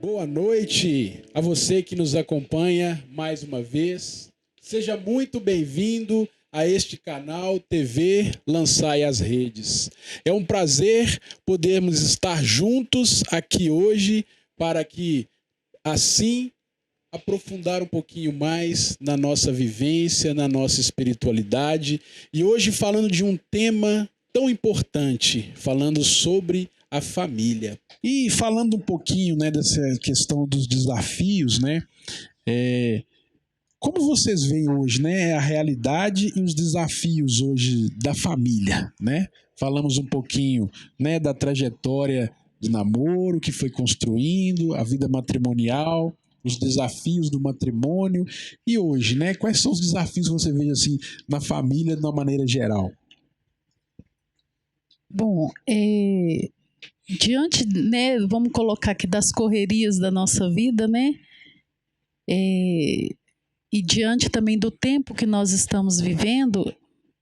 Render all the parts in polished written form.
Boa noite a você que nos acompanha mais uma vez. Seja muito bem-vindo a este canal TV Lançai as Redes. É um prazer podermos estar juntos aqui hoje para que, assim, aprofundar um pouquinho mais na nossa vivência, na nossa espiritualidade. E hoje falando de um tema tão importante, falando sobre a família. E falando um pouquinho, né, dessa questão dos desafios, né, como vocês veem hoje, né, a realidade e os desafios hoje da família, né? Falamos um pouquinho, né, da trajetória de namoro que foi construindo, a vida matrimonial, os desafios do matrimônio e hoje, né, quais são os desafios que você vê assim na família de uma maneira geral? Bom, diante, né, vamos colocar aqui das correrias da nossa vida, né, e diante também do tempo que nós estamos vivendo,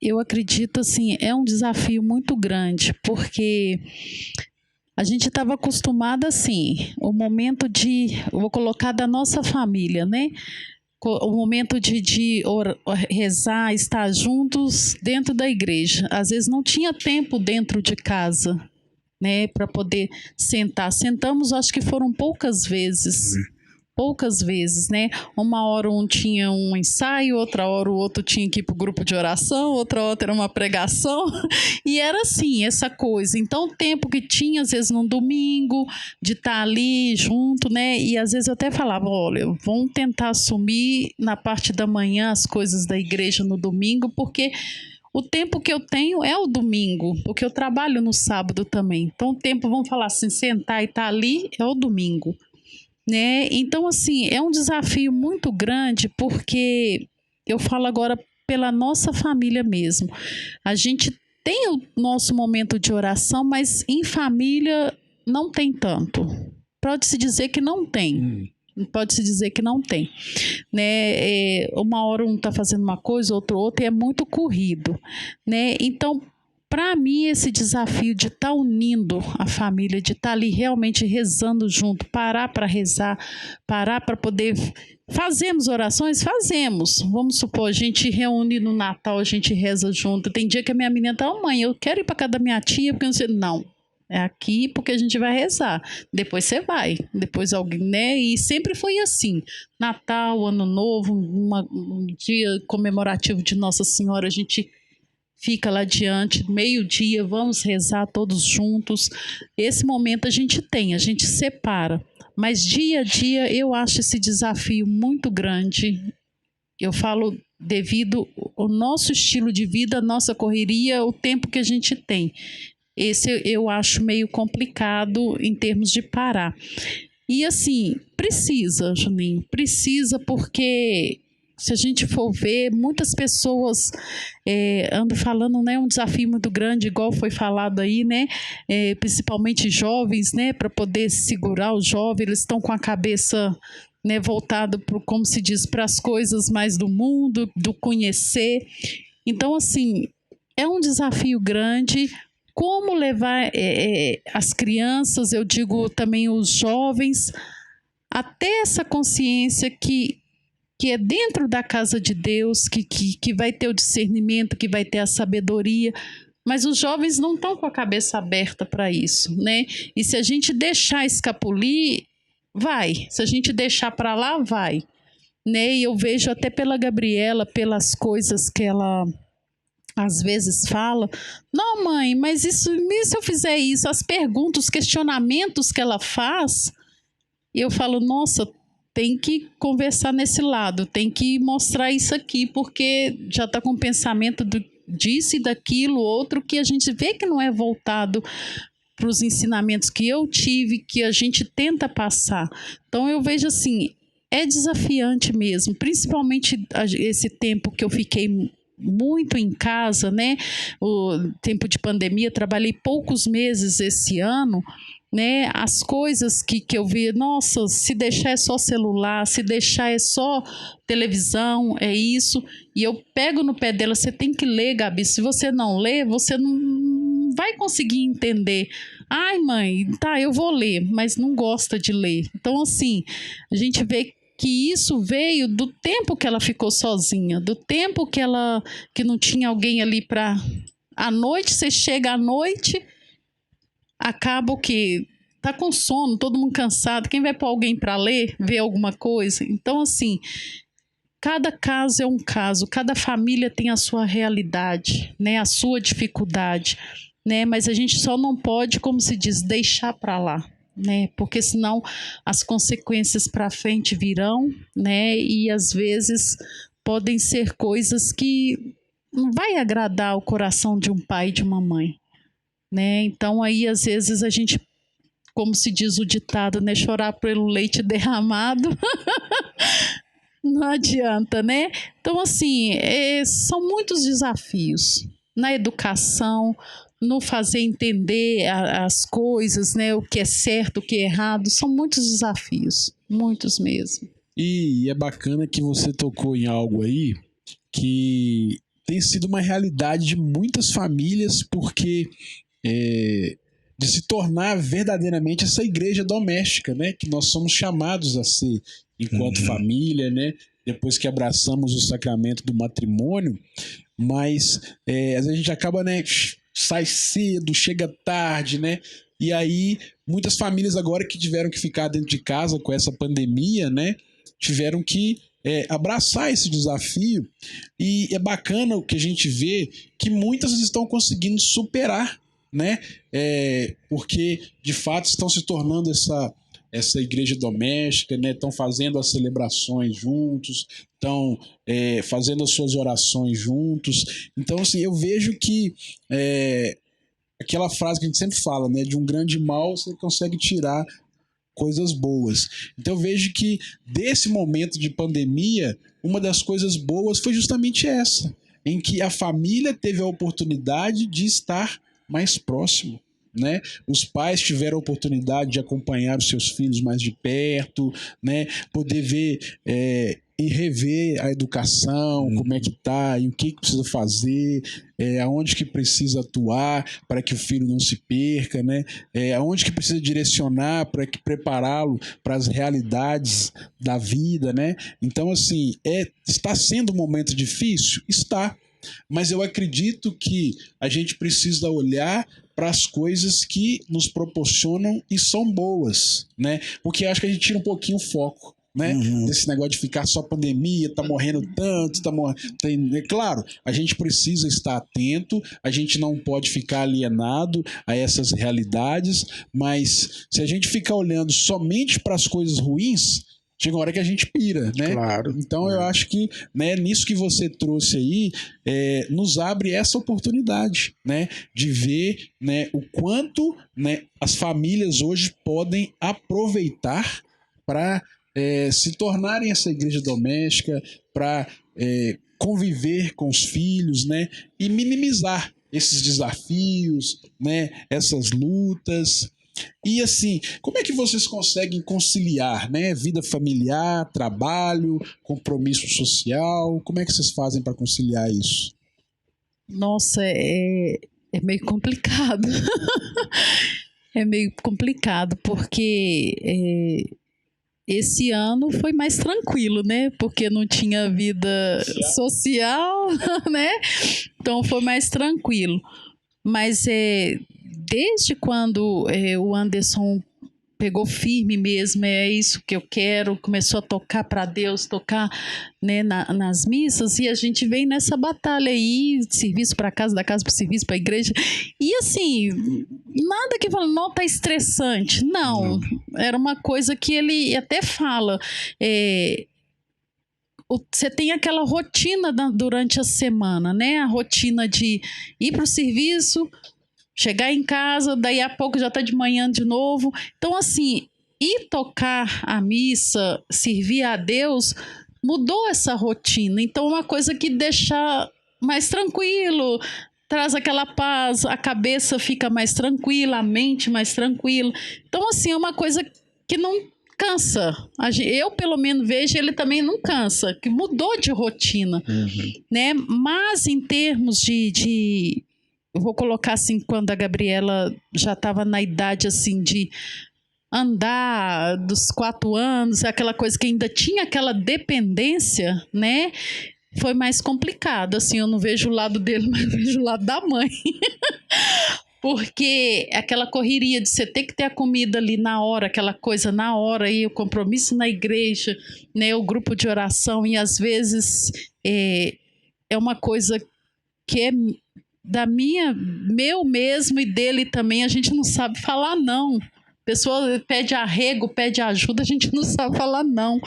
eu acredito, assim, é um desafio muito grande, porque a gente estava acostumado, assim, o momento eu vou colocar da nossa família, né, o momento de rezar, estar juntos dentro da igreja. Às vezes não tinha tempo dentro de casa, né, para poder sentar. Sentamos, acho que foram poucas vezes, né? Uma hora um tinha um ensaio, outra hora o outro tinha que ir para o grupo de oração, outra era uma pregação, e era assim, essa coisa. Então, o tempo que tinha, às vezes num domingo, de estar ali junto, né? E às vezes eu até falava, olha, vamos tentar assumir na parte da manhã as coisas da igreja no domingo, porque o tempo que eu tenho é o domingo, porque eu trabalho no sábado também. Então, o tempo, vamos falar assim, sentar e estar ali é o domingo, né? Então, assim, é um desafio muito grande, porque eu falo agora pela nossa família mesmo. A gente tem o nosso momento de oração, mas em família não tem tanto. Pode-se dizer que não tem. Pode-se dizer que não tem, né? Uma hora um está fazendo uma coisa, outra, e é muito corrido, né? Então, para mim, esse desafio de estar unindo a família, de estar ali realmente rezando junto, parar para rezar, parar para poder... Fazemos orações? Fazemos. Vamos supor, a gente reúne no Natal, a gente reza junto. Tem dia que a minha menina está, mãe, eu quero ir para casa da minha tia, porque não sei... Não. É aqui porque a gente vai rezar. Depois você vai. Depois alguém, né? E sempre foi assim. Natal, Ano Novo, um dia comemorativo de Nossa Senhora, a gente fica lá diante, meio-dia, vamos rezar todos juntos. Esse momento a gente separa. Mas dia a dia eu acho esse desafio muito grande. Eu falo devido ao nosso estilo de vida, a nossa correria, o tempo que a gente tem. Esse eu acho meio complicado em termos de parar. E assim, precisa, Juninho, precisa, porque se a gente for ver, muitas pessoas andam falando, né, um desafio muito grande, igual foi falado aí, né, principalmente jovens, né, para poder segurar os jovens, eles estão com a cabeça, né, voltada, como se diz, para as coisas mais do mundo, do conhecer. Então, assim, é um desafio grande. Como levar as crianças, eu digo também os jovens, a ter essa consciência que é dentro da casa de Deus, que vai ter o discernimento, que vai ter a sabedoria, mas os jovens não estão com a cabeça aberta para isso, né? E se a gente deixar escapulir, vai. Se a gente deixar para lá, vai. Né? E eu vejo até pela Gabriela, pelas coisas que ela... às vezes fala, não mãe, mas isso, se eu fizer isso, as perguntas, os questionamentos que ela faz, eu falo, nossa, tem que conversar nesse lado, tem que mostrar isso aqui, porque já está com o pensamento disso e daquilo, outro, que a gente vê que não é voltado para os ensinamentos que eu tive, que a gente tenta passar. Então eu vejo assim, é desafiante mesmo, principalmente esse tempo que eu fiquei muito em casa, né? O tempo de pandemia, trabalhei poucos meses esse ano, né? As coisas que eu vi, nossa, se deixar é só celular, se deixar é só televisão, é isso. E eu pego no pé dela, você tem que ler, Gabi. Se você não ler, você não vai conseguir entender Ai, mãe, tá, eu vou ler, mas não gosta de ler. Então, assim, a gente vê que isso veio do tempo que ela ficou sozinha, do tempo que não tinha alguém ali para... À noite, você chega à noite, acaba o quê? Tá com sono, todo mundo cansado. Quem vai pôr alguém para ler, ver alguma coisa? Então, assim, cada caso é um caso, cada família tem a sua realidade, né? A sua dificuldade, né? Mas a gente só não pode, como se diz, deixar para lá, né? Porque senão as consequências para frente virão, né? E às vezes podem ser coisas que não vai agradar o coração de um pai e de uma mãe, né? Então aí às vezes a gente, como se diz o ditado, né? Chorar pelo leite derramado não adianta, né? Então, assim, são muitos desafios na educação, no fazer entender as coisas, né? O que é certo, o que é errado. São muitos desafios, muitos mesmo. E é bacana que você tocou em algo aí que tem sido uma realidade de muitas famílias, porque de se tornar verdadeiramente essa igreja doméstica, né? Que nós somos chamados a ser enquanto família, né? Depois que abraçamos o sacramento do matrimônio, mas às vezes a gente acaba, né? Sai cedo, chega tarde, né? E aí muitas famílias agora que tiveram que ficar dentro de casa com essa pandemia, né? Tiveram que abraçar esse desafio, e é bacana o que a gente vê que muitas estão conseguindo superar, né? Porque de fato estão se tornando essa igreja doméstica, né? Estão fazendo as celebrações juntos, estão fazendo as suas orações juntos. Então, assim, eu vejo que aquela frase que a gente sempre fala, né? De um grande mal você consegue tirar coisas boas. Então eu vejo que desse momento de pandemia, uma das coisas boas foi justamente essa, em que a família teve a oportunidade de estar mais próximo, né? Os pais tiveram a oportunidade de acompanhar os seus filhos mais de perto, né? Poder ver e rever a educação, como é que tá, e o que precisa fazer, aonde que precisa atuar para que o filho não se perca, né? Aonde que precisa direcionar para que prepará-lo para as realidades da vida, né? Então, assim, está sendo um momento difícil? Está. Mas eu acredito que a gente precisa olhar para as coisas que nos proporcionam e são boas, né? Porque acho que a gente tira um pouquinho o foco, né? Desse negócio de ficar só pandemia, tá morrendo tanto, claro, a gente precisa estar atento, a gente não pode ficar alienado a essas realidades, mas se a gente ficar olhando somente para as coisas ruins, chega uma hora que a gente pira, né? Claro. Então eu acho que, né, nisso que você trouxe aí, nos abre essa oportunidade, né, de ver, né, o quanto, né, as famílias hoje podem aproveitar para se tornarem essa igreja doméstica, para conviver com os filhos, né, e minimizar esses desafios, né, essas lutas. E assim, como é que vocês conseguem conciliar, né, vida familiar, trabalho, compromisso social? Como é que vocês fazem para conciliar isso? Nossa, é meio complicado. É meio complicado, porque esse ano foi mais tranquilo, né? Porque não tinha vida social, né? Então foi mais tranquilo. Mas desde quando o Anderson pegou firme mesmo, é isso que eu quero, começou a tocar para Deus, tocar, né, nas missas, e a gente vem nessa batalha aí, de serviço para casa, da casa para serviço para a igreja, e assim, nada que fala, não, tá estressante, não, era uma coisa que ele até fala, você tem aquela rotina durante a semana, né, a rotina de ir para o serviço, chegar em casa, daí a pouco já está de manhã de novo. Então, assim, ir tocar a missa, servir a Deus, mudou essa rotina. Então, é uma coisa que deixa mais tranquilo, traz aquela paz, a cabeça fica mais tranquila, a mente mais tranquila. Então, assim, é uma coisa que não cansa. Eu, pelo menos, vejo, ele também não cansa, que mudou de rotina, né? Mas, em termos de eu vou colocar assim, quando a Gabriela já estava na idade assim de andar dos 4 anos, aquela coisa que ainda tinha aquela dependência, né? Foi mais complicado, assim, eu não vejo o lado dele, mas vejo o lado da mãe. Porque aquela correria de você ter que ter a comida ali na hora, aquela coisa na hora, e o compromisso na igreja, né, o grupo de oração, e às vezes é uma coisa que é meu mesmo e dele também, a gente não sabe falar não. A pessoa pede arrego, pede ajuda, a gente não sabe falar não.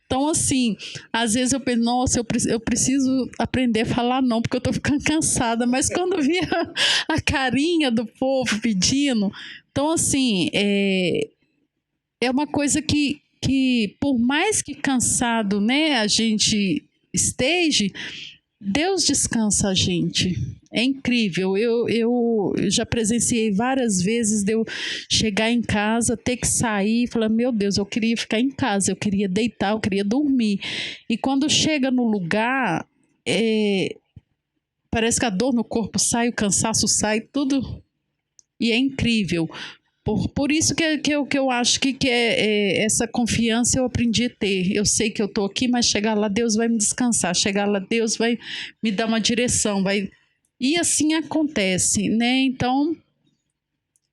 Então, assim, às vezes eu penso, nossa, eu preciso aprender a falar não, porque eu tô ficando cansada. Mas quando via a carinha do povo pedindo... Então, assim, é uma coisa que por mais que cansado, né, a gente esteja, Deus descansa a gente. É incrível. Eu já presenciei várias vezes de eu chegar em casa, ter que sair e falar, meu Deus, eu queria ficar em casa, eu queria deitar, eu queria dormir. E quando chega no lugar, parece que a dor no corpo sai, o cansaço sai, tudo. E é incrível. Por isso que eu acho que essa confiança eu aprendi a ter. Eu sei que eu estou aqui, mas chegar lá Deus vai me descansar. Chegar lá Deus vai me dar uma direção. E assim acontece, né? Então,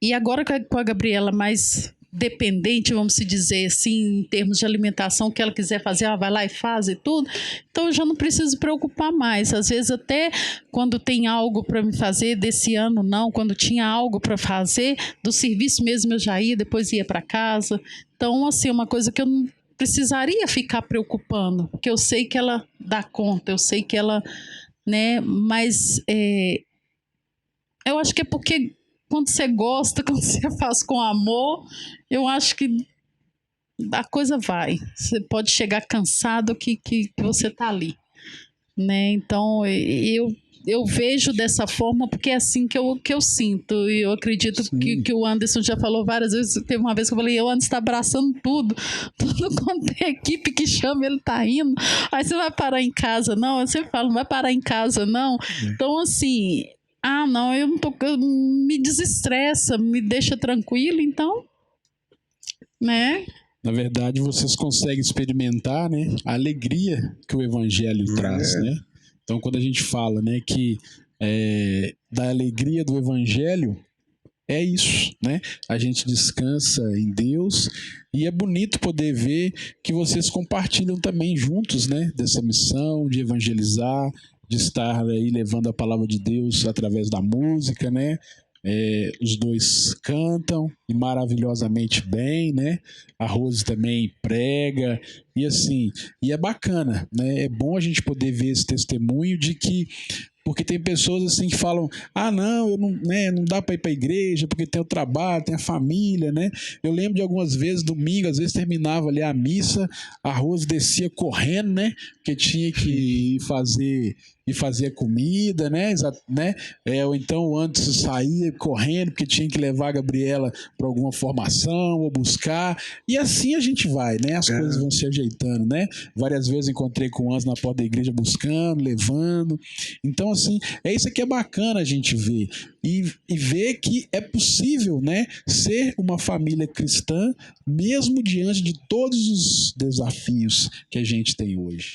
e agora com a Gabriela mais dependente, vamos se dizer assim, em termos de alimentação, o que ela quiser fazer, ela vai lá e faz e tudo. Então eu já não preciso preocupar mais. Às vezes até quando tem algo para me fazer, desse ano não, quando tinha algo para fazer, do serviço mesmo eu já ia, depois ia para casa. Então, assim, uma coisa que eu não precisaria ficar preocupando, porque eu sei que ela dá conta, eu sei que ela, né, mas eu acho que é porque quando você gosta, quando você faz com amor, eu acho que a coisa vai. Você pode chegar cansado que você tá ali, né? Então, eu vejo dessa forma porque é assim que eu sinto. E eu acredito que o Anderson já falou várias vezes. Teve uma vez que eu falei, o Anderson está abraçando tudo quanto é equipe que chama, ele tá indo. Aí você vai parar em casa, não? Eu sempre falo, não vai parar em casa, não. Então, assim... não, eu não tô, me desestressa, me deixa tranquilo, então, né? Na verdade, vocês conseguem experimentar, né, a alegria que o Evangelho traz, né? Então, quando a gente fala, né, que da alegria do Evangelho, é isso, né? A gente descansa em Deus e é bonito poder ver que vocês compartilham também juntos, né, dessa missão de evangelizar, de estar aí levando a palavra de Deus através da música, né? Os dois cantam e maravilhosamente bem, né? A Rose também prega e assim, e é bacana, né? É bom a gente poder ver esse testemunho de que, porque tem pessoas assim que falam, não, eu não, né, não dá para ir para a igreja porque tem o trabalho, tem a família, né? Eu lembro de algumas vezes, domingo, às vezes terminava ali a missa, a Rose descia correndo, né? Porque tinha que ir fazer a comida, né? Ou então o Anderson saía correndo porque tinha que levar a Gabriela para alguma formação ou buscar, e assim a gente vai, né? As coisas vão se ajeitando, né? Várias vezes encontrei com o Anderson na porta da igreja buscando, levando. Então, assim, é isso que é bacana a gente ver e ver que é possível, né, ser uma família cristã mesmo diante de todos os desafios que a gente tem hoje.